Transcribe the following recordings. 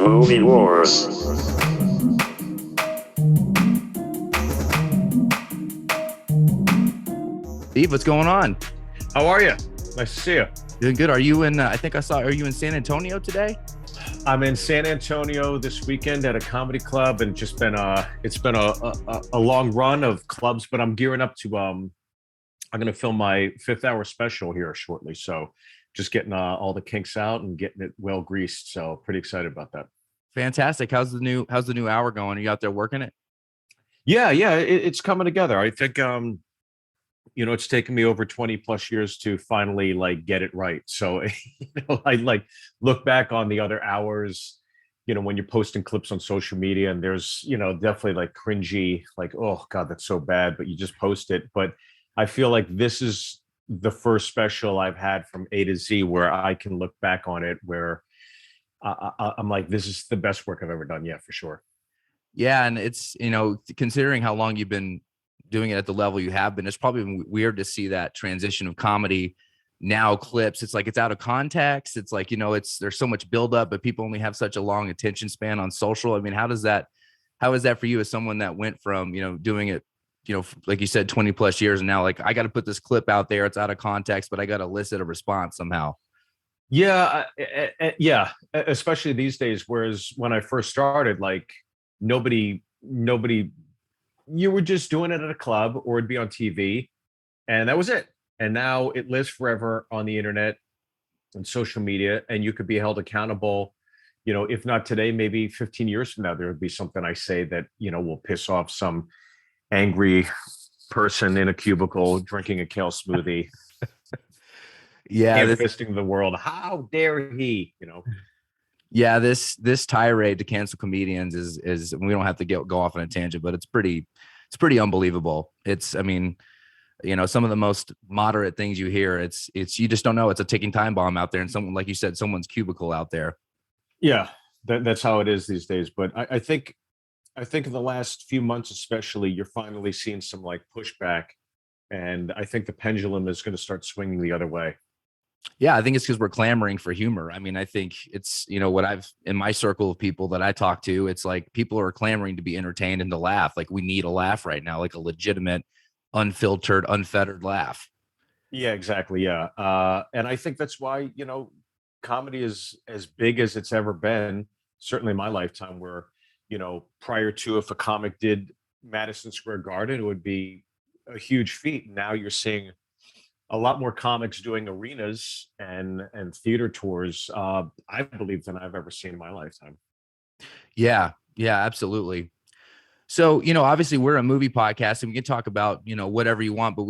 Movie Wars. Steve, what's going on? How are you? Nice to see you. Doing good. Are you in? I think I saw. Are you in San Antonio today? I'm in San Antonio this weekend at a comedy club, and just been it's been a long run of clubs, but I'm gearing up to I'm going to film my 5th hour special here shortly. So just getting all the kinks out and getting it well greased. So pretty excited about that. Fantastic. How's the new hour going? Are you out there working it? Yeah, it's coming together. I think it's taken me over 20 plus years to finally like get it right. So I like look back on the other hours, when you're posting clips on social media, and there's definitely like cringy, like, oh god, that's so bad, but you just post it. But I feel like this is the first special I've had from A to Z where I can look back on it where I'm like, this is the best work I've ever done. Yeah, for sure. Yeah, and it's considering how long you've been doing it at the level you have been, it's probably weird to see that transition of comedy now clips. It's like it's out of context. It's like there's so much buildup, but people only have such a long attention span on social. I mean, how is that for you as someone that went from doing it, like you said, 20 plus years, and now like I got to put this clip out there. It's out of context, but I got to elicit a response somehow. Yeah, especially these days. Whereas when I first started, like nobody, you were just doing it at a club or it'd be on TV, and that was it. And now it lives forever on the internet and social media, and you could be held accountable. If not today, maybe 15 years from now, there would be something I say that will piss off some angry person in a cubicle drinking a kale smoothie. Yeah, fisting the world. How dare he? Yeah, this tirade to cancel comedians is we don't have to go off on a tangent, but it's pretty unbelievable. I mean, some of the most moderate things you hear, it's you just don't know. It's a ticking time bomb out there, and someone, like you said, someone's cubicle out there. Yeah, that's how it is these days. But I think in the last few months, especially, you're finally seeing some like pushback, and I think the pendulum is going to start swinging the other way. Yeah, I think it's because we're clamoring for humor. I mean, I think it's, what I've in my circle of people that I talk to, it's like people are clamoring to be entertained and to laugh. Like we need a laugh right now, like a legitimate, unfiltered, unfettered laugh. Yeah, exactly. Yeah. And I think that's why, comedy is as big as it's ever been, certainly in my lifetime, where, prior to, if a comic did Madison Square Garden, it would be a huge feat. Now you're seeing a lot more comics doing arenas and theater tours, I believe, than I've ever seen in my lifetime. Yeah, absolutely. So, obviously we're a movie podcast and we can talk about, whatever you want, but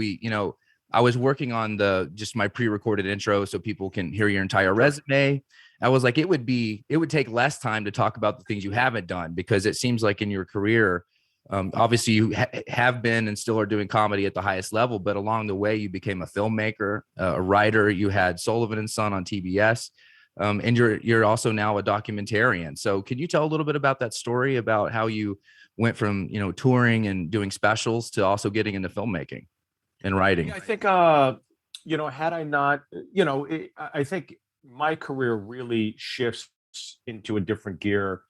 I was working on just my pre-recorded intro so people can hear your entire resume. I was like, it would take less time to talk about the things you haven't done, because it seems like in your career, obviously you have been and still are doing comedy at the highest level, but along the way you became a filmmaker, a writer. You had Sullivan and Son on TBS, and you're also now a documentarian. So can you tell a little bit about that story, about how you went from touring and doing specials to also getting into filmmaking and writing? Yeah, I think had I not, I think my career really shifts into a different gear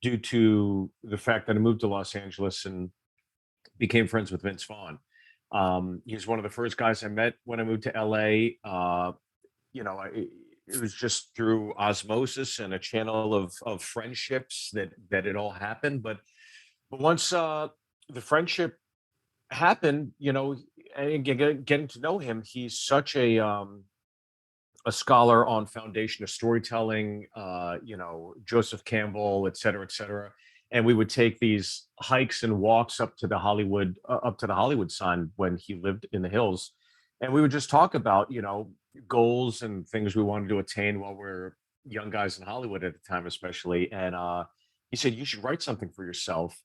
due to the fact that I moved to Los Angeles and became friends with Vince Vaughn. He's one of the first guys I met when I moved to LA. It was just through osmosis and a channel of friendships that it all happened. But once the friendship happened, and getting to know him, he's such a scholar on foundation of storytelling, Joseph Campbell, et cetera, et cetera. And we would take these hikes and walks up to the Hollywood sign when he lived in the hills. And we would just talk about, goals and things we wanted to attain while we're young guys in Hollywood at the time, especially. And he said, you should write something for yourself.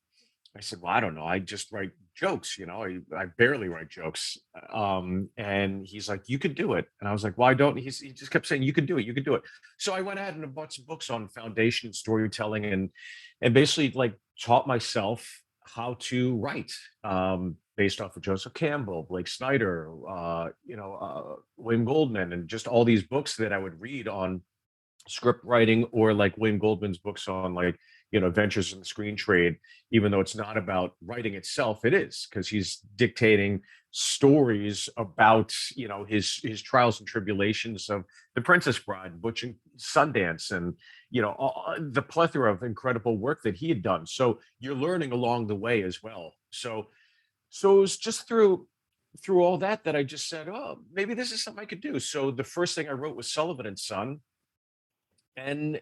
I said, well, I don't know. I just write jokes, I barely write jokes. And he's like, you could do it. And I was like, why don't he just kept saying, you could do it, you could do it. So I went ahead and bought some books on foundation storytelling and basically like taught myself how to write, based off of Joseph Campbell, Blake Snyder, William Goldman, and just all these books that I would read on script writing, or like William Goldman's books on, like, adventures in the screen trade. Even though it's not about writing itself, it is, because he's dictating stories about, his trials and tribulations of The Princess Bride, Butch and Sundance, and the plethora of incredible work that he had done. So you're learning along the way as well. So it was just through all that I just said, oh, maybe this is something I could do. So the first thing I wrote was Sullivan and Son. And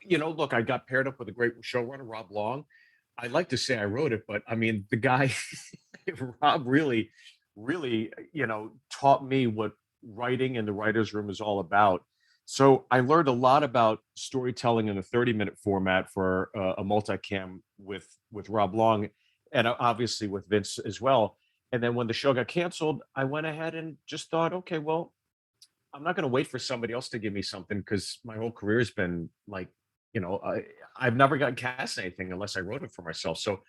look, I got paired up with a great showrunner, Rob Long. I'd like to say I wrote it, but I mean, the guy, Rob, really, really, taught me what writing in the writer's room is all about. So I learned a lot about storytelling in a 30-minute format for a multicam with Rob Long, and obviously with Vince as well. And then when the show got canceled, I went ahead and just thought, okay, well, I'm not going to wait for somebody else to give me something, because my whole career has been like, I've never gotten cast in anything unless I wrote it for myself. So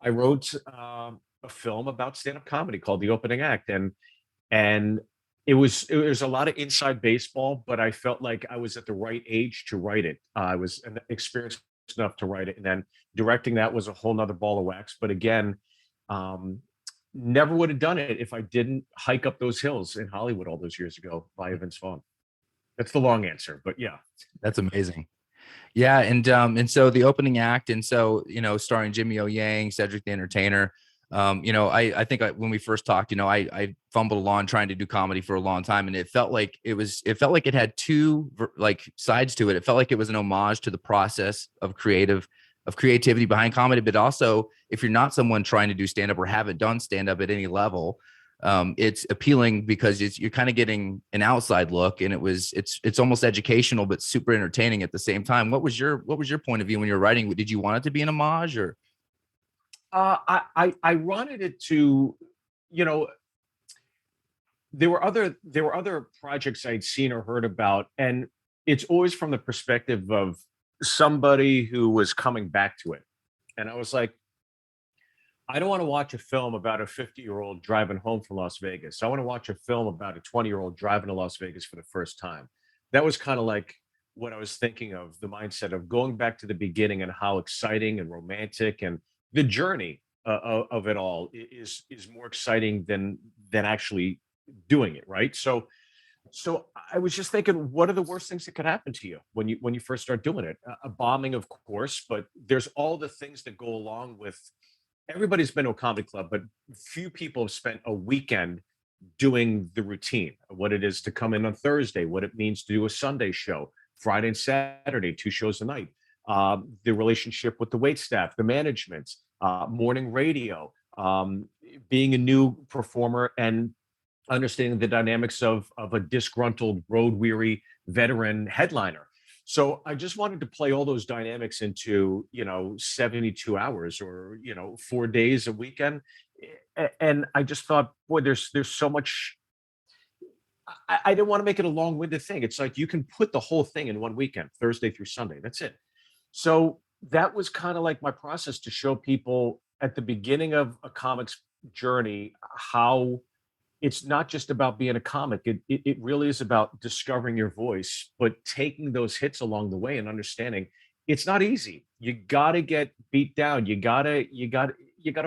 I wrote a film about stand-up comedy called The Opening Act, and it was a lot of inside baseball, but I felt like I was at the right age to write it. I was experienced enough to write it, and then directing that was a whole nother ball of wax. But again, um, never would have done it if I didn't hike up those hills in Hollywood all those years ago via Vince Vaughn. That's the long answer, but yeah. That's amazing. Yeah, and so the opening act, and so starring Jimmy O Yang, Cedric the Entertainer. I think when we first talked, I fumbled along trying to do comedy for a long time, and it felt like it had two like sides to it. It felt like it was an homage to the process of creativity behind comedy, but also if you're not someone trying to do stand up or haven't done stand up at any level, it's appealing because you're kind of getting an outside look, and it's almost educational but super entertaining at the same time. What was your point of view when you're writing? Did you want it to be an homage, or I wanted it to, you know, there were other projects I'd seen or heard about, and it's always from the perspective of somebody who was coming back to it. And I was like, I don't want to watch a film about a 50-year-old driving home from Las Vegas. I want to watch a film about a 20-year-old driving to Las Vegas for the first time. That was kind of like what I was thinking of, the mindset of going back to the beginning and how exciting and romantic, and the journey of it all is more exciting than actually doing it, right? So I was just thinking, what are the worst things that could happen to you when you first start doing it? A bombing, of course, but there's all the things that go along with. Everybody's been to a comedy club, but few people have spent a weekend doing the routine, what it is to come in on Thursday, what it means to do a Sunday show, Friday and Saturday, 2 shows a night, the relationship with the wait staff, the management, morning radio, being a new performer, and understanding the dynamics of a disgruntled, road weary veteran headliner. So I just wanted to play all those dynamics into 72 hours, or 4 days a weekend. And I just thought, boy, there's so much. I didn't want to make it a long-winded thing. It's like you can put the whole thing in one weekend, Thursday through Sunday. That's it. So that was kind of like my process, to show people at the beginning of a comic's journey how it's not just about being a comic. It really is about discovering your voice, but taking those hits along the way and understanding it's not easy. You gotta get beat down. You gotta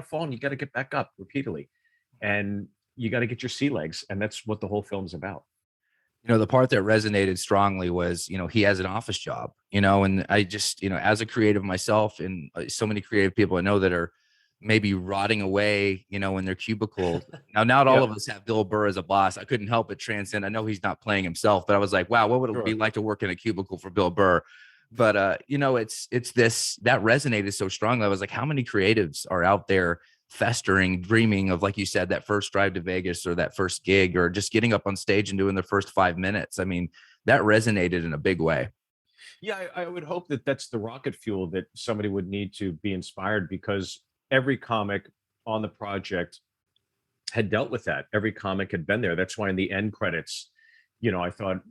fall, and you gotta get back up repeatedly. And you gotta get your sea legs. And that's what the whole film's about. the part that resonated strongly was, he has an office job, and I just, as a creative myself, and so many creative people I know that are maybe rotting away, in their cubicle. Now, not all Yep. of us have Bill Burr as a boss. I couldn't help but transcend. I know he's not playing himself, but I was like, wow, what would it be Sure. like to work in a cubicle for Bill Burr? But it's this that resonated so strongly. I was like, how many creatives are out there festering, dreaming of, like you said, that first drive to Vegas, or that first gig, or just getting up on stage and doing their first 5 minutes? I mean, that resonated in a big way. Yeah, I would hope that that's the rocket fuel that somebody would need to be inspired, because every comic on the project had dealt with that. Every comic had been there. That's why in the end credits, I thought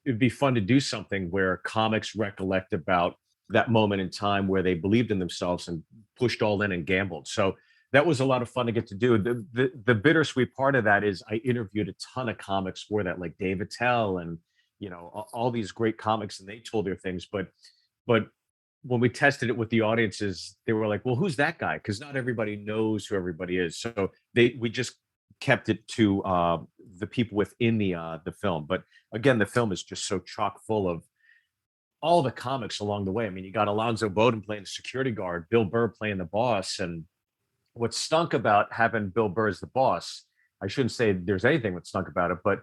it'd be fun to do something where comics recollect about that moment in time where they believed in themselves and pushed all in and gambled. So that was a lot of fun to get to do. The bittersweet part of that is I interviewed a ton of comics for that, like Dave Attell and all these great comics, and they told their things, but when we tested it with the audiences, they were like, well, who's that guy? Because not everybody knows who everybody is. So we just kept it to the people within the film. But again, the film is just so chock full of all the comics along the way. I mean, you got Alonzo Bowden playing the security guard, Bill Burr playing the boss. And what stunk about having Bill Burr as the boss, I shouldn't say there's anything that stunk about it, but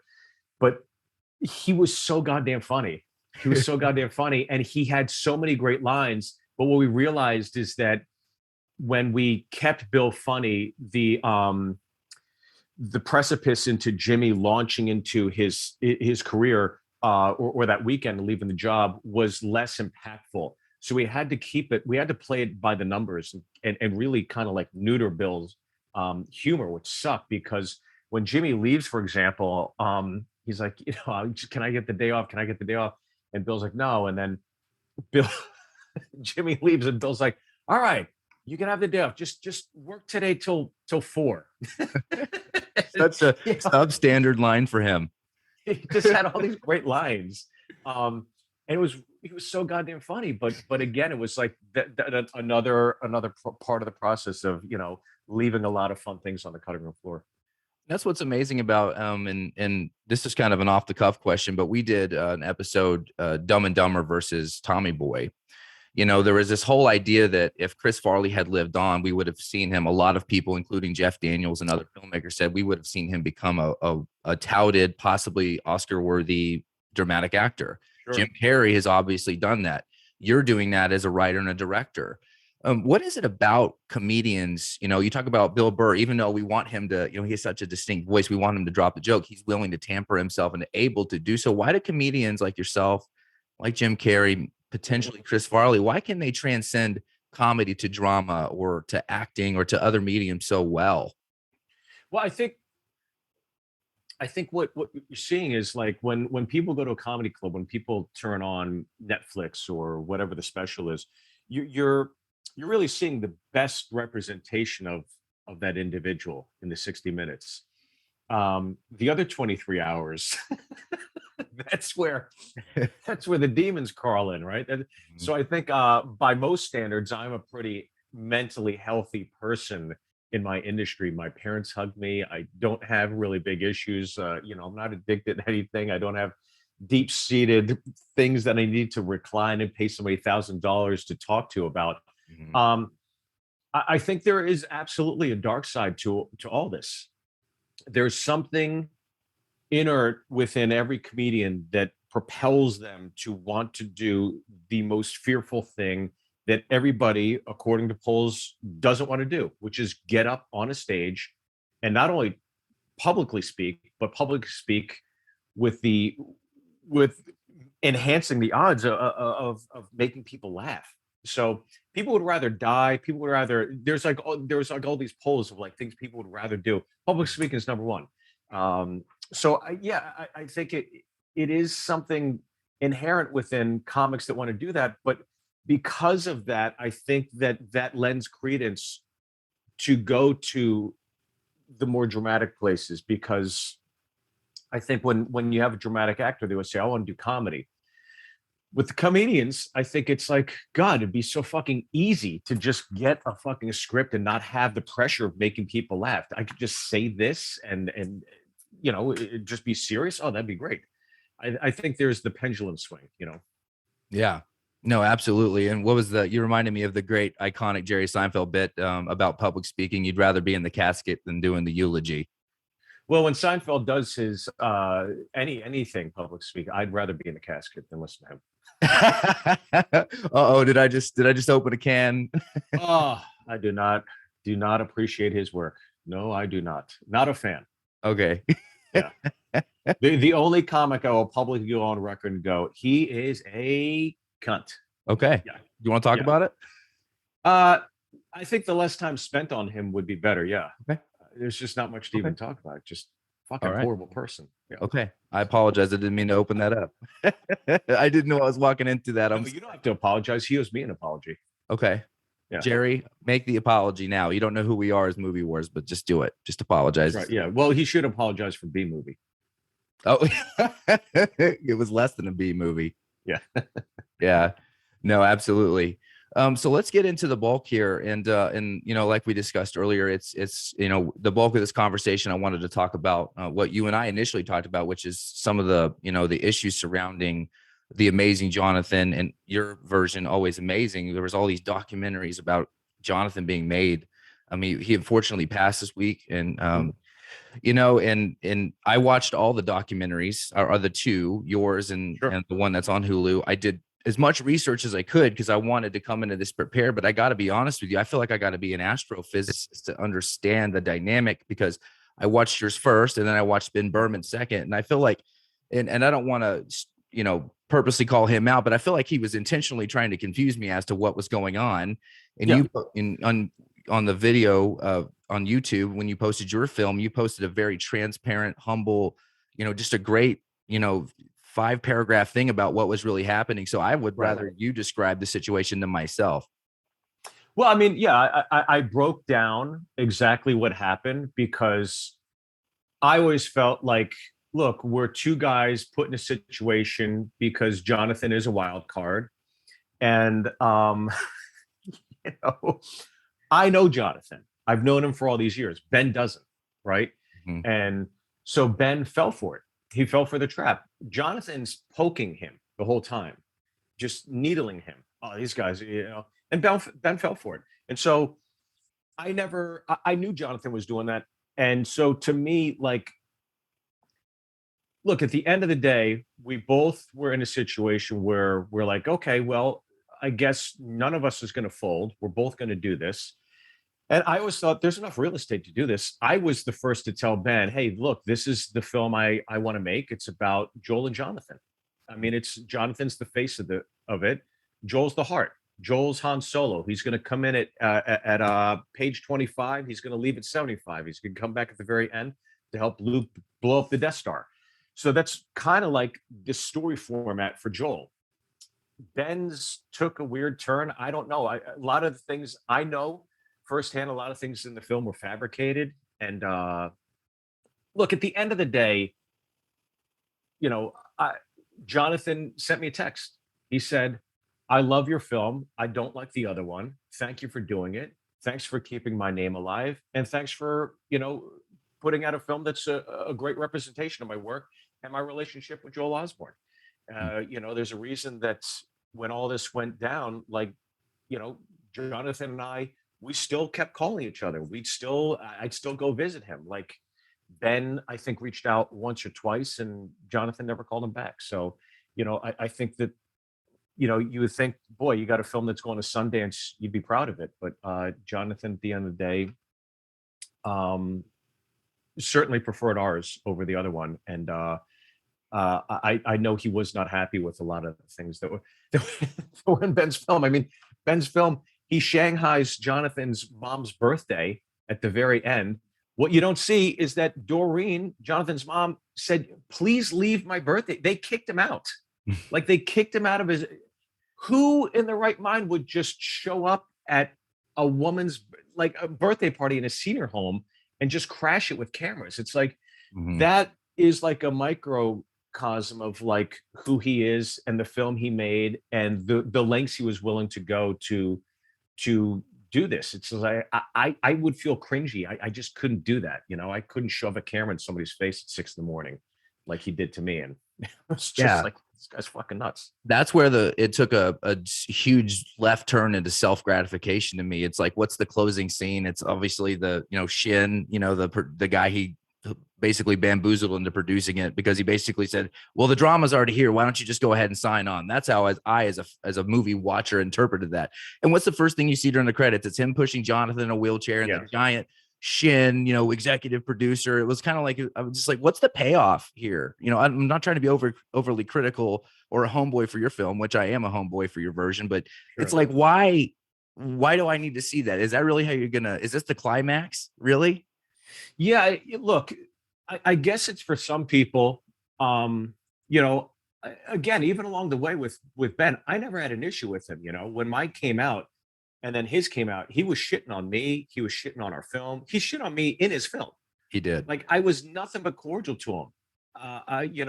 he was so goddamn funny. He was so goddamn funny, and he had so many great lines. But what we realized is that when we kept Bill funny, the precipice into Jimmy launching into his career, or that weekend leaving the job, was less impactful. So we had to keep it. We had to play it by the numbers, and really kind of like neuter Bill's humor, which sucked, because when Jimmy leaves, for example, he's like, can I get the day off? Can I get the day off? And Bill's like, no. And then Bill, Jimmy leaves, and Bill's like, all right, you can have the day off. Just work today till 4. Such a substandard line for him. He just had all these great lines. And he was so goddamn funny. But again, it was like another part of the process of, leaving a lot of fun things on the cutting room floor. That's what's amazing about and this is kind of an off the cuff question, but we did an episode, Dumb and Dumber versus Tommy Boy. There was this whole idea that if Chris Farley had lived on, we would have seen him. A lot of people, including Jeff Daniels and other filmmakers, said we would have seen him become a touted, possibly Oscar-worthy dramatic actor. Sure. Jim Carrey has obviously done that. You're doing that as a writer and a director. What is it about comedians? You talk about Bill Burr, even though we want him to, he has such a distinct voice, we want him to drop the joke. He's willing to tamper himself and able to do so. Why do comedians like yourself, like Jim Carrey, potentially Chris Farley, why can they transcend comedy to drama or to acting or to other mediums so well? Well, I think what you're seeing is, like, when people go to a comedy club, when people turn on Netflix or whatever the special is, you're really seeing the best representation of that individual in the 60 minutes. The other 23 hours, that's where the demons crawl in, right? So I think by most standards, I'm a pretty mentally healthy person in my industry. My parents hug me. I don't have really big issues. I'm not addicted to anything. I don't have deep-seated things that I need to recline and pay somebody $1,000 to talk to about. Mm-hmm. I think there is absolutely a dark side to all this. There's something inert within every comedian that propels them to want to do the most fearful thing that everybody, according to polls, doesn't want to do, which is get up on a stage and not only publicly speak, but publicly speak with enhancing the odds of making people laugh. So people would rather die. People would rather, there's like all these polls of like things people would rather do. Public speaking is number one. So I think it is something inherent within comics that want to do that. But because of that, I think that lends credence to go to the more dramatic places, because I think when you have a dramatic actor, they would say, I want to do comedy. With the comedians, I think it's like, God, it'd be so fucking easy to just get a fucking script and not have the pressure of making people laugh. I could just say this and just be serious. Oh, that'd be great. I think there's the pendulum swing, Yeah, no, absolutely. And you reminded me of the great iconic Jerry Seinfeld bit about public speaking. You'd rather be in the casket than doing the eulogy. Well, when Seinfeld does his anything public speak, I'd rather be in the casket than listen to him. Uh-oh, did I just open a can? Oh, I do not appreciate his work. No, I do not. Not a fan. Okay. Yeah. The only comic I will publicly go on record and go, he is a cunt. Okay. Yeah. You want to talk about it? I think the less time spent on him would be better. Yeah. Okay. There's just not much to even talk about. Just fucking horrible person. Yeah. Okay. I apologize. I didn't mean to open that up. I didn't know I was walking into that. You don't have to apologize. He owes me an apology. Okay. Yeah. Jerry, make the apology now. You don't know who we are as Movie Wars, but just do it. Just apologize. Right. Yeah. Well, he should apologize for B-Movie. Oh, it was less than a B movie. Yeah. Yeah, no, absolutely. So let's get into the bulk here, and like we discussed earlier, it's the bulk of this conversation. I wanted to talk about what you and I initially talked about, which is some of the the issues surrounding the amazing Johnathan, and your version always amazing. There was all these documentaries about Johnathan being made. I mean, he unfortunately passed this week, and Mhm. and I watched all the documentaries, or the two, yours Sure. and the one that's on Hulu. I did as much research as I could because I wanted to come into this prepared, but I got to be honest with you, I feel like I got to be an astrophysicist to understand the dynamic, because I watched yours first and then I watched Ben Byrne second, and I feel like, and I don't want to purposely call him out, but I feel like he was intentionally trying to confuse me as to what was going on. And Yeah. you on the video on YouTube, when you posted your film, you posted a very transparent, humble, just a great, 5-paragraph thing about what was really happening. So I would Right. rather you describe the situation than myself. Well, I mean, yeah, I broke down exactly what happened because I always felt like, look, we're two guys put in a situation because Johnathan is a wild card. And, you know, I know Johnathan. I've known him for all these years. Ben doesn't, right? Mhm. And so Ben fell for it. He fell for the trap. Johnathan's poking him the whole time, just needling him. Oh, these guys, and Ben fell for it. And so I knew Johnathan was doing that. And so to me, like, look, at the end of the day, we both were in a situation where we're like, okay, well, I guess none of us is going to fold. We're both going to do this. And I always thought there's enough real estate to do this. I was the first to tell Ben, hey, look, this is the film I want to make. It's about Joel and Johnathan. I mean, it's Jonathan's the face of it. Joel's the heart. Joel's Han Solo. He's going to come in at page 25. He's going to leave at 75. He's going to come back at the very end to help blow up the Death Star. So that's kind of like the story format for Joel. Ben's took a weird turn. I don't know. A lot of the things I know firsthand, a lot of things in the film were fabricated. And look, at the end of the day, you know, Johnathan sent me a text. He said, I love your film. I don't like the other one. Thank you for doing it. Thanks for keeping my name alive. And thanks for, putting out a film that's a great representation of my work and my relationship with Joel Osborne. There's a reason that when all this went down, like, Johnathan and I, we still kept calling each other. I'd still go visit him. Like, Ben, I think, reached out once or twice, and Johnathan never called him back. So, I think that, you would think, boy, you got a film that's going to Sundance, you'd be proud of it. But Johnathan, at the end of the day, certainly preferred ours over the other one. And I know he was not happy with a lot of things that were in Ben's film. I mean, Ben's film, he Shanghai's Jonathan's mom's birthday at the very end. What you don't see is that Doreen, Jonathan's mom, said, please leave my birthday. They kicked him out. Like, they kicked him out of his. Who in the right mind would just show up at a woman's, like, a birthday party in a senior home and just crash it with cameras? It's like, Mhm. that is like a microcosm of like who he is and the film he made and the lengths he was willing to go to do this. It's like I would feel cringy. I just couldn't do that. I couldn't shove a camera in somebody's face at 6 in the morning like he did to me. And it's just Yeah. like, this guy's fucking nuts. That's where it took a huge left turn into self-gratification to me. It's like, what's the closing scene? It's obviously the, Shin, the guy he basically bamboozled into producing it, because he basically said, well, the drama's already here. Why don't you just go ahead and sign on? That's how as a movie watcher interpreted that. And what's the first thing you see during the credits? It's him pushing Johnathan in a wheelchair, and Yeah. the giant Shin, executive producer. It was kind of like, I was just like, what's the payoff here? I'm not trying to be overly critical or a homeboy for your film, which I am a homeboy for your version, but it's Sure. like, why do I need to see that? Is that really how is this the climax? Really? Yeah. Look, I guess it's for some people. You know, Again, even along the way with Ben, I never had an issue with him. When mine came out and then his came out, he was shitting on me. He was shitting on our film. He shit on me in his film. He did. Like, I was nothing but cordial to him.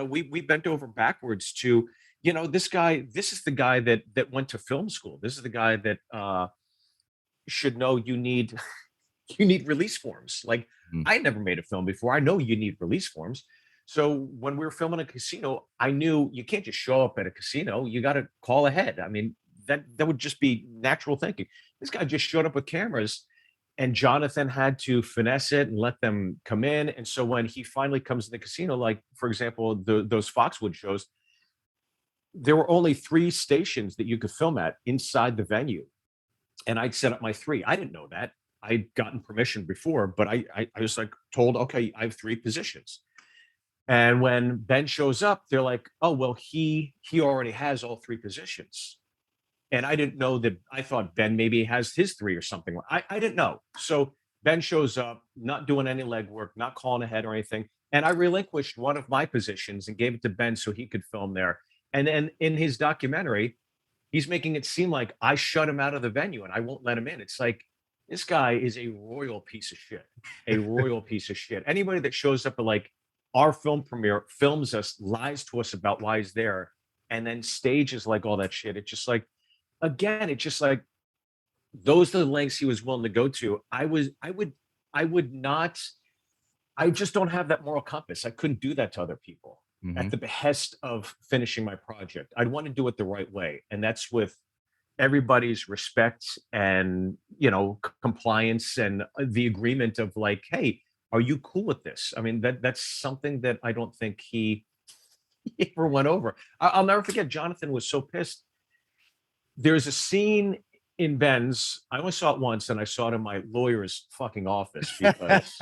we bent over backwards to, this guy. This is the guy that went to film school. This is the guy that should know you need you need release forms. Like, Mm. I never made a film before. I know you need release forms. So when we were filming a casino, I knew you can't just show up at a casino. You got to call ahead. I mean, that would just be natural thinking. This guy just showed up with cameras, and Johnathan had to finesse it and let them come in. And so when he finally comes to the casino, like for example, those Foxwood shows, there were only 3 stations that you could film at inside the venue, and I'd set up my 3. I didn't know that. I'd gotten permission before, but I was like told, okay, I have 3 positions. And when Ben shows up, they're like, oh well, he already has all 3 positions. And I didn't know that. I thought Ben maybe has his 3 or something. I didn't know. So Ben shows up, not doing any legwork, not calling ahead or anything. And I relinquished one of my positions and gave it to Ben so he could film there. And then in his documentary, he's making it seem like I shut him out of the venue and I won't let him in. It's like, this guy is a royal piece of shit, a royal piece of shit. Anybody that shows up at like our film premiere, films us, lies to us about why he's there, and then stages like all that shit. It's just like, again, it's just like, those are the lengths he was willing to go to. I would not, I just don't have that moral compass. I couldn't do that to other people at Mhm. the behest of finishing my project. I'd want to do it the right way. And that's with everybody's respect and, compliance and the agreement of like, hey, are you cool with this? I mean, that's something that I don't think he ever went over. I'll never forget. Johnathan was so pissed. There's a scene in Ben's. I only saw it once, and I saw it in my lawyer's fucking office because,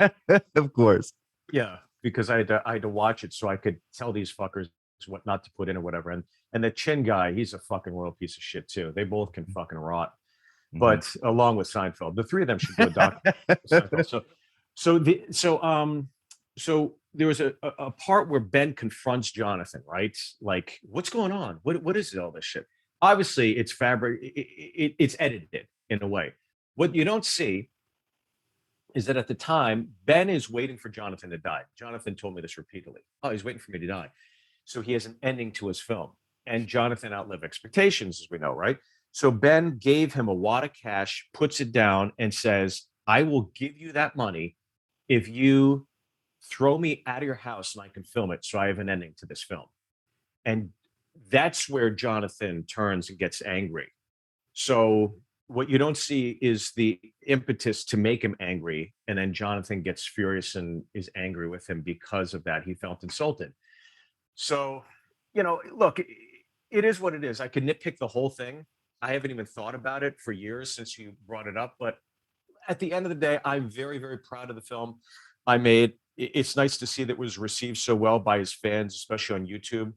Of course. yeah, because I had to watch it so I could tell these fuckers what not to put in or whatever. And the chin guy, he's a fucking royal piece of shit too. They both can fucking rot. Mhm. But along with Seinfeld, the 3 of them should do a doc. Seinfeld. So there was a part where Ben confronts Johnathan, right? Like, what's going on? What is all this shit? Obviously, it's fabric. It's edited in a way. What you don't see is that at the time, Ben is waiting for Johnathan to die. Johnathan told me this repeatedly. Oh, he's waiting for me to die. So he has an ending to his film. And Johnathan outlived expectations, as we know, right? So Ben gave him a wad of cash, puts it down, and says, I will give you that money if you throw me out of your house and I can film it so I have an ending to this film. And that's where Johnathan turns and gets angry. So what you don't see is the impetus to make him angry. And then Johnathan gets furious and is angry with him because of that. He felt insulted. So, look, it is what it is. I could nitpick the whole thing. I haven't even thought about it for years since you brought it up. But at the end of the day, I'm very, very proud of the film I made. It's nice to see that it was received so well by his fans, especially on YouTube.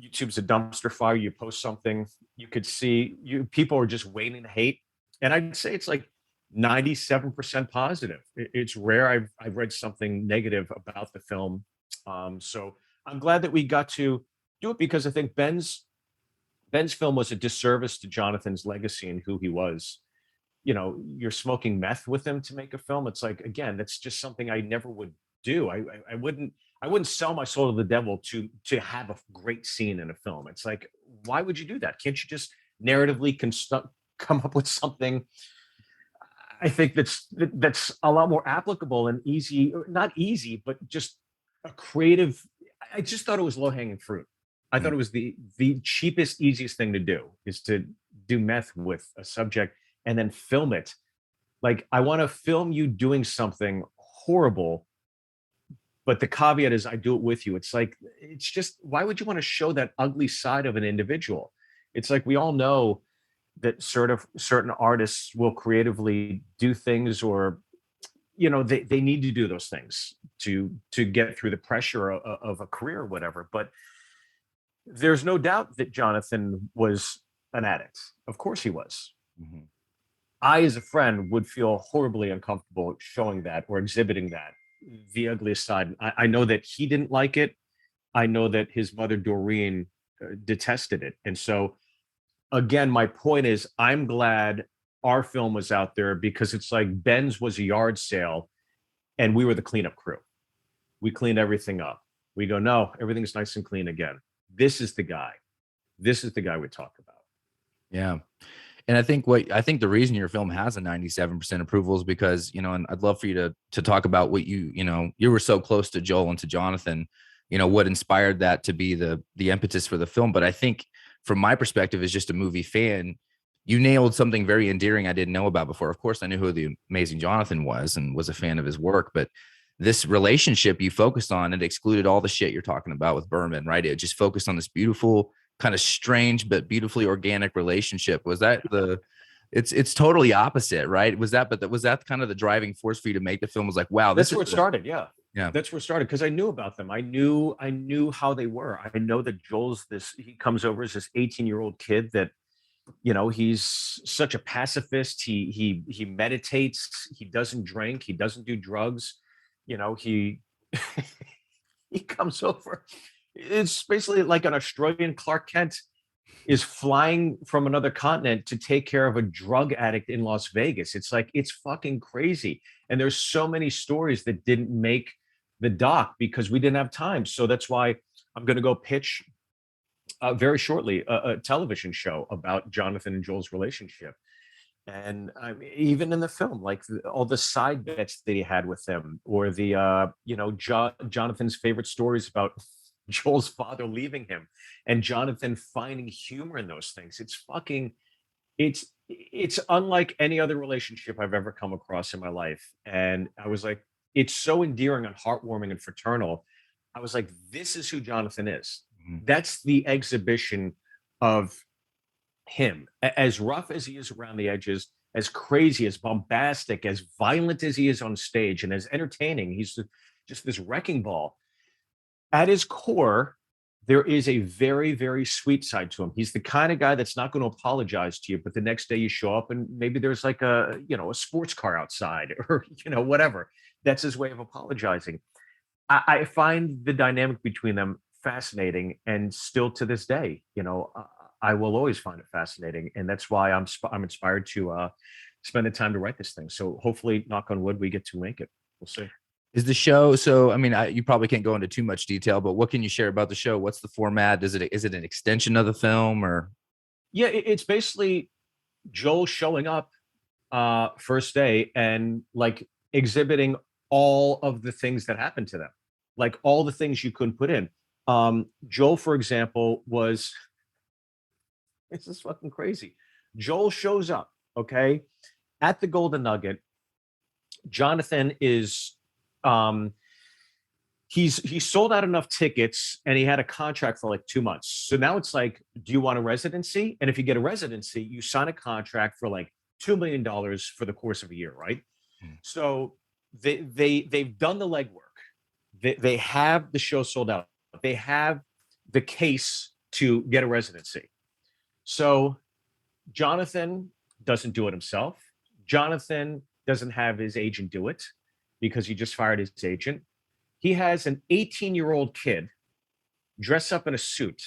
YouTube's a dumpster fire. You post something, you could see people are just waiting to hate. And I'd say it's like 97% positive. It's rare I've read something negative about the film. So I'm glad that we got to do it because I think Ben's film was a disservice to Jonathan's legacy and who he was. You're smoking meth with him to make a film. It's like, again, that's just something I never would do. I wouldn't sell my soul to the devil to have a great scene in a film. It's like, why would you do that? Can't you just narratively come up with something? I think that's a lot more applicable and easy, or not easy, but just a creative. I just thought it was low hanging fruit. I thought Mm. it was the cheapest, easiest thing to do is to do meth with a subject and then film it. Like, I want to film you doing something horrible, but the caveat is I do it with you. It's like, it's just, why would you want to show that ugly side of an individual? It's like, we all know that certain artists will creatively do things, or they need to do those things to get through the pressure of a career or whatever. But there's no doubt that Johnathan was an addict. Of course he was. Mhm. I, as a friend, would feel horribly uncomfortable showing that or exhibiting that, the ugliest side. I know that he didn't like it. I know that his mother, Doreen, detested it. And so, again, my point is, I'm glad our film was out there because it's like Ben's was a yard sale and we were the cleanup crew. We cleaned everything up. We go, no, everything's nice and clean again. This is the guy. This is the guy we talk about. Yeah. And I think the reason your film has a 97% approval is because, and I'd love for you to talk about what you were so close to Joel and to Johnathan, what inspired that to be the impetus for the film. But I think from my perspective as just a movie fan, you nailed something very endearing I didn't know about before. Of course, I knew who the amazing Johnathan was and was a fan of his work, but this relationship you focused on, it excluded all the shit you're talking about with Byrne, right? It just focused on this beautiful, kind of strange but beautifully organic relationship. Was that it's totally opposite, right? Was that kind of the driving force for you to make the film? Was like, wow, That's where it started. Yeah. Yeah. That's where it started because I knew about them. I knew how they were. I know that Joel's he comes over as this 18-year-old kid that, he's such a pacifist. He meditates, he doesn't drink, he doesn't do drugs. He he comes over. It's basically like an Australian Clark Kent is flying from another continent to take care of a drug addict in Las Vegas. It's like, it's fucking crazy. And there's so many stories that didn't make the doc because we didn't have time. So that's why I'm going to go pitch very shortly a television show about Johnathan and Joel's relationship. And I mean, even in the film, like all the side bets that he had with them, or the Jonathan's favorite stories about Joel's father leaving him, and Johnathan finding humor in those things. It's unlike any other relationship I've ever come across in my life. And I was like, it's so endearing and heartwarming and fraternal. I was like, this is who Johnathan is. Mhm. That's the exhibition of him, as rough as he is around the edges, as crazy, as bombastic, as violent as he is on stage, and as entertaining. He's just this wrecking ball. At his core, there is a very, very sweet side to him. He's the kind of guy that's not going to apologize to you, but the next day you show up and maybe there's like a sports car outside, or whatever. That's his way of apologizing. I find the dynamic between them fascinating, and still to this day, I will always find it fascinating, and that's why I'm inspired to spend the time to write this thing. So hopefully, knock on wood, we get to make it. We'll see. Is the show so? I mean, you probably can't go into too much detail, but what can you share about the show? What's the format? Is it an extension of the film, or? Yeah, it's basically Joel showing up first day and like exhibiting all of the things that happened to them, like all the things you couldn't put in. Joel, for example, was this is fucking crazy. Joel shows up, okay, at the Golden Nugget. Johnathan is he's sold out enough tickets, and he had a contract for like 2 months. So now it's like, do you want a residency? And if you get a residency, you sign a contract for like $2 million for the course of a year, right? Hmm. So they've done the legwork. They have the show sold out. They have the case to get a residency. So Johnathan doesn't do it himself. Johnathan doesn't have his agent do it because he just fired his agent. He has an 18-year-old kid dress up in a suit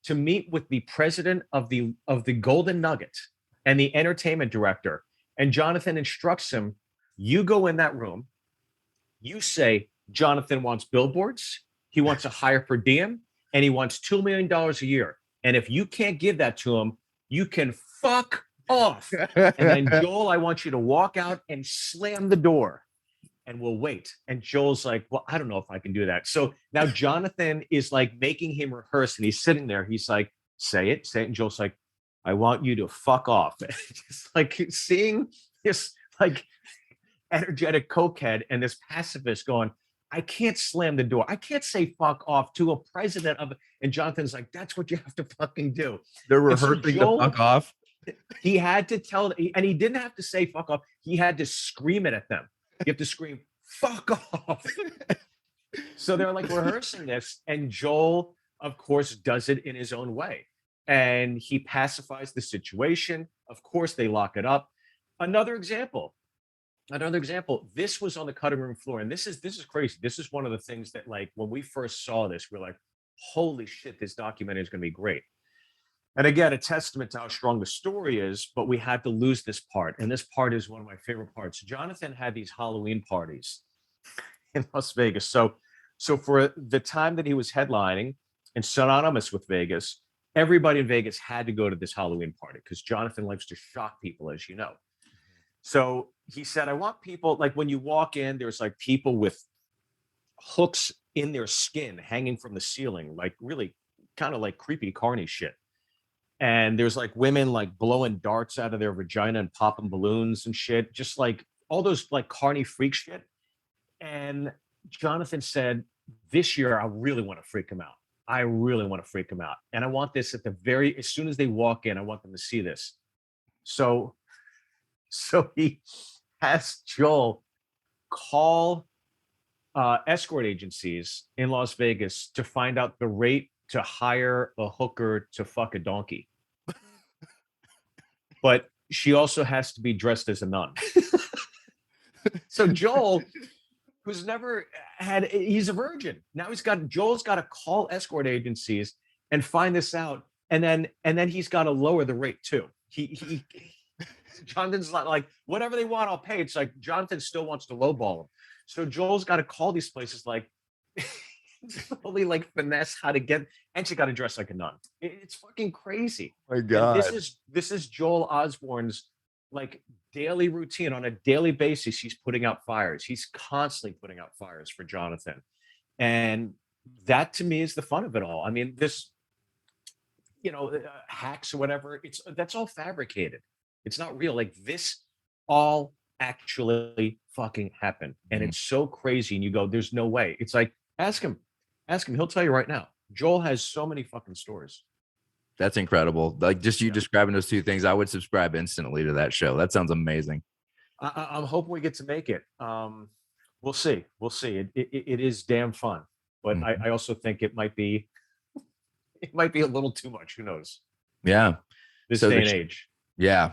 to meet with the president of the Golden Nugget and the entertainment director. And Johnathan instructs him, you go in that room, you say Johnathan wants billboards, he wants a higher per diem, and he wants $2 million a year. And if you can't give that to him, you can fuck off. And then Joel, I want you to walk out and slam the door, and we'll wait. And Joel's like, well, I don't know if I can do that. So now Johnathan is like making him rehearse, and he's sitting there. He's like, say it. And Joel's like, I want you to fuck off. Just like seeing this like energetic cokehead and this pacifist going, I can't slam the door. I can't say fuck off to a president of, and Jonathan's like, that's what you have to fucking do. They're And so rehearsing Joel, the fuck off. he had to tell, and he didn't have to say fuck off. He had to scream it at them. You have to scream, fuck off. So they're like rehearsing this, and Joel, of course, does it in his own way. And he pacifies the situation. Of course, they lock it up. Another example. This was on the cutting room floor, and this is crazy. This is one of the things that, like, when we first saw this, we're like, holy shit, this documentary is going to be great. And again, a testament to how strong the story is, but we had to lose this part. And this part is one of my favorite parts. Johnathan had these Halloween parties in Las Vegas. So So for the time that he was headlining and synonymous with Vegas, everybody in Vegas had to go to this Halloween party because Johnathan likes to shock people, as you know. So he said, I want people, like when you walk in, there's like people with hooks in their skin hanging from the ceiling, like really kind of like creepy carny shit. And there's like women like blowing darts out of their vagina and popping balloons and shit, just like all those like carny freak shit. And Johnathan said, this year I really want to freak him out. I really want to freak him out. And I want this at the very, as soon as they walk in, I want them to see this. So he has Joel call escort agencies in Las Vegas to find out the rate to hire a hooker to fuck a donkey. But she also has to be dressed as a nun. So Joel, who's never had, he's a virgin. Now Joel's got to call escort agencies and find this out. And then he's got to lower the rate too. Jonathan's not like, whatever they want, I'll pay. It's like Johnathan still wants to lowball him. So Joel's got to call these places like slowly like finesse how to get, and she got to dress like a nun. It's fucking crazy. My God. And this is Joel Osborne's like daily routine. On a daily basis, he's putting out fires. He's constantly putting out fires for Johnathan. And that to me is the fun of it all. I mean, this, hacks or whatever, that's all fabricated. It's not real. Like this all actually fucking happened. And it's so crazy. And you go, there's no way. It's like, ask him. He'll tell you right now. Joel has so many fucking stories. That's incredible. Like just you describing those two things, I would subscribe instantly to that show. That sounds amazing. I'm hoping we get to make it. We'll see. It is damn fun, but I also think it might be a little too much. Who knows? Yeah. This day and age. Yeah.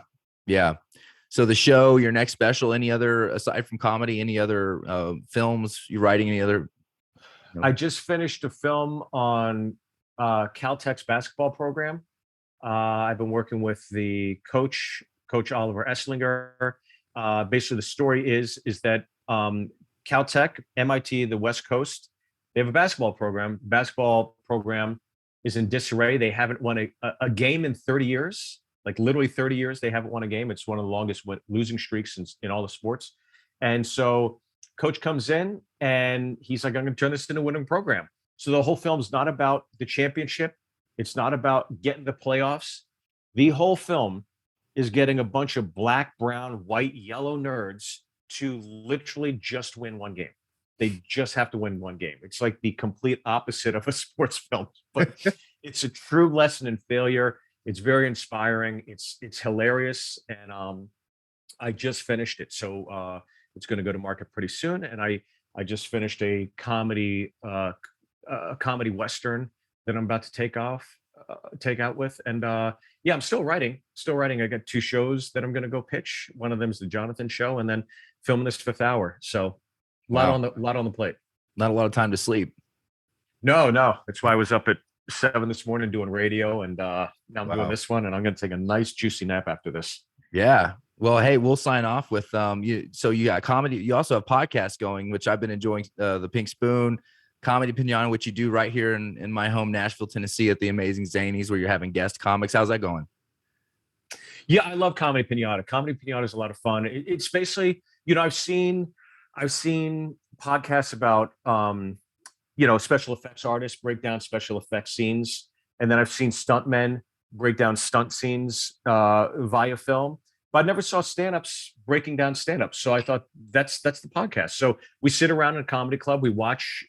So the show, your next special, any other, aside from comedy, any other films you're writing, any other? I just finished a film on Caltech's basketball program. I've been working with the Coach Oliver Esslinger. Basically, the story is that Caltech, MIT, the West Coast, they have a basketball program. Basketball program is in disarray. They haven't won a game in 30 years. Like literally 30 years, they haven't won a game. It's one of the longest losing streaks in all the sports. And so Coach comes in and he's like, I'm going to turn this into a winning program. So the whole film is not about the championship. It's not about getting the playoffs. The whole film is getting a bunch of black, brown, white, yellow nerds to literally just win one game. They just have to win one game. It's like the complete opposite of a sports film, but it's a true lesson in failure. It's very inspiring. It's hilarious. And I just finished it. So it's going to go to market pretty soon. And I just finished a comedy Western that I'm about to take out with. And yeah, I'm still writing. I got 2 shows that I'm going to go pitch. One of them is the Johnathan show, and then filming this 5th hour. So a lot on the plate. Not a lot of time to sleep. No. That's why I was up at 7 this morning doing radio, and now I'm doing this one, and I'm going to take a nice juicy nap after this. Yeah. Well, hey, we'll sign off with you. So you got comedy. You also have podcasts going, which I've been enjoying. The Pink Spoon, Comedy Pinata, which you do right here in my home, Nashville, Tennessee, at the Amazing Zanies, where you're having guest comics. How's that going? Yeah, I love Comedy Pinata. Comedy Pinata is a lot of fun. It's basically, I've seen podcasts about special effects artists break down special effects scenes, and then I've seen stuntmen break down stunt scenes via film. But I never saw stand-ups breaking down stand-ups. So I thought that's the podcast. So we sit around in a comedy club, we watch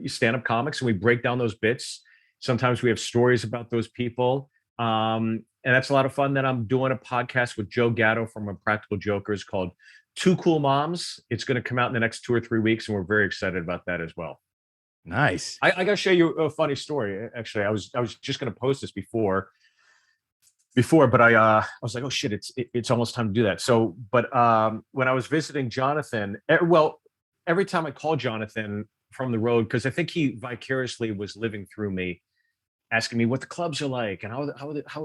stand-up comics, and we break down those bits. Sometimes we have stories about those people. And that's a lot of fun. Then I'm doing a podcast with Joe Gatto from Impractical Jokers called Two Cool Moms. It's going to come out in the next 2 or 3 weeks, and we're very excited about that as well. Nice. I got to show you a funny story. Actually, I was just going to post this before, but I was like, oh shit, it's almost time to do that. So, but when I was visiting Johnathan, every time I call Johnathan from the road, because I think he vicariously was living through me, asking me what the clubs are like and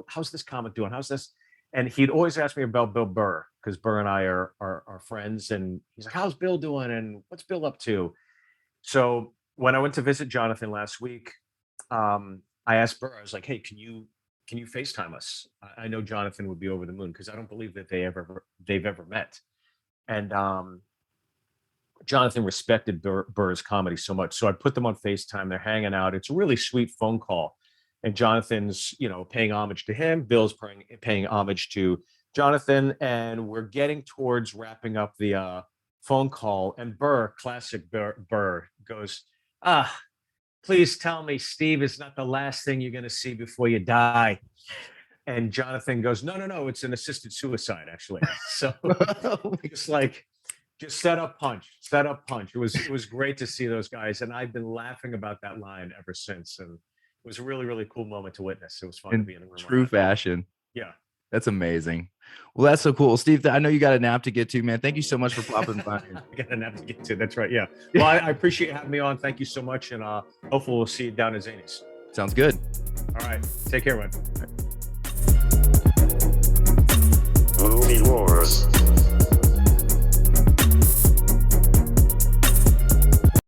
how's this comic doing, how's this, and he'd always ask me about Bill Burr, because Burr and I are friends, and he's like, how's Bill doing and what's Bill up to? So when I went to visit Jonathan last week, I asked Burr, I was like, hey, can you FaceTime us? I know Jonathan would be over the moon because I don't believe that they've ever met. And Jonathan respected Burr's comedy so much. So I put them on FaceTime. They're hanging out. It's a really sweet phone call. And Jonathan's, paying homage to him. Bill's paying homage to Jonathan. And we're getting towards wrapping up the phone call. And classic Burr goes, ah, please tell me Steve is not the last thing you're going to see before you die. And Jonathan goes, no, no, no, it's an assisted suicide, actually. So just like, just set up punch. It was great to see those guys, and I've been laughing about that line ever since. And it was a really, really cool moment to witness. It was fun to In be in the room. true fashion. Yeah. That's amazing. Well, that's so cool. Steve, I know you got a nap to get to, man. Thank you so much for popping by. I got a nap to get to. That's right. Yeah. Well, I appreciate you having me on. Thank you so much. And hopefully we'll see you down at Zany's. Sounds good. All right. Take care, man.